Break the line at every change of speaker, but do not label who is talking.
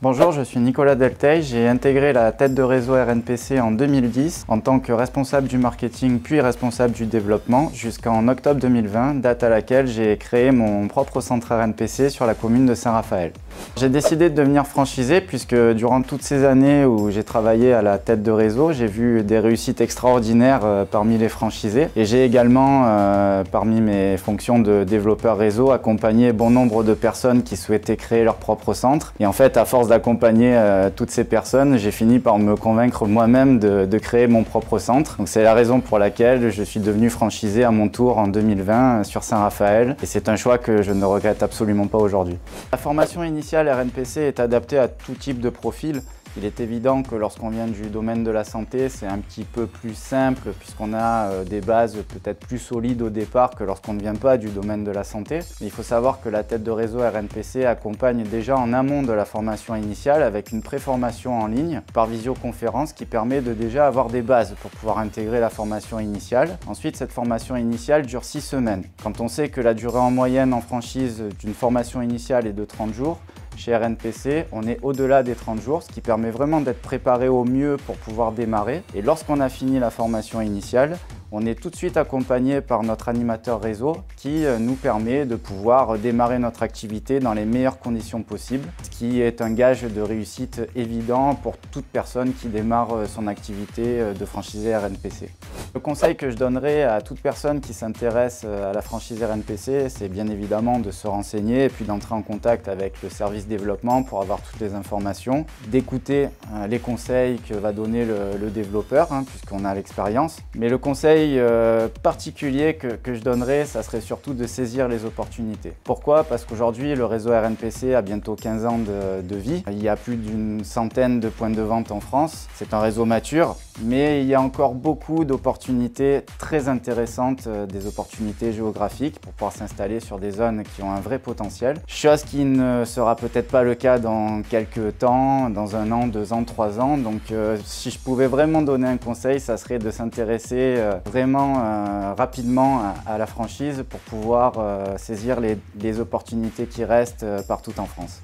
Bonjour, je suis Nicolas Delteil. J'ai intégré la tête de réseau RNPC en 2010 en tant que responsable du marketing puis responsable du développement jusqu'en octobre 2020, date à laquelle j'ai créé mon propre centre RNPC sur la commune de Saint-Raphaël. J'ai décidé de devenir franchisé puisque durant toutes ces années où j'ai travaillé à la tête de réseau, j'ai vu des réussites extraordinaires parmi les franchisés et j'ai également, parmi mes fonctions de développeur réseau, accompagné bon nombre de personnes qui souhaitaient créer leur propre centre. Et en fait, à force d'accompagner toutes ces personnes, j'ai fini par me convaincre moi-même de créer mon propre centre. Donc c'est la raison pour laquelle je suis devenu franchisé à mon tour en 2020 sur Saint-Raphaël et c'est un choix que je ne regrette absolument pas aujourd'hui. La formation initiale RNPC est adaptée à tout type de profil. Il est évident que lorsqu'on vient du domaine de la santé, c'est un petit peu plus simple puisqu'on a des bases peut-être plus solides au départ que lorsqu'on ne vient pas du domaine de la santé. Mais il faut savoir que la tête de réseau RNPC accompagne déjà en amont de la formation initiale avec une préformation en ligne par visioconférence qui permet de déjà avoir des bases pour pouvoir intégrer la formation initiale. Ensuite, cette formation initiale dure 6 semaines. Quand on sait que la durée en moyenne en franchise d'une formation initiale est de 30 jours, chez RNPC, on est au-delà des 30 jours, ce qui permet vraiment d'être préparé au mieux pour pouvoir démarrer. Et lorsqu'on a fini la formation initiale, on est tout de suite accompagné par notre animateur réseau qui nous permet de pouvoir démarrer notre activité dans les meilleures conditions possibles, ce qui est un gage de réussite évident pour toute personne qui démarre son activité de franchisé RNPC. Le conseil que je donnerais à toute personne qui s'intéresse à la franchise RNPC, c'est bien évidemment de se renseigner et puis d'entrer en contact avec le service développement pour avoir toutes les informations, d'écouter les conseils que va donner le développeur, puisqu'on a l'expérience. Mais le conseil particulier que je donnerais, ça serait surtout de saisir les opportunités. Pourquoi? Parce qu'aujourd'hui, le réseau RNPC a bientôt 15 ans de vie. Il y a plus d'une centaine de points de vente en France. C'est un réseau mature, mais il y a encore beaucoup d'opportunités très intéressantes, des opportunités géographiques pour pouvoir s'installer sur des zones qui ont un vrai potentiel. Chose qui ne sera peut-être pas le cas dans quelques temps, dans 1 an, 2 ans, 3 ans. Donc si je pouvais vraiment donner un conseil, ça serait de s'intéresser vraiment rapidement à la franchise pour pouvoir saisir les opportunités qui restent partout en France.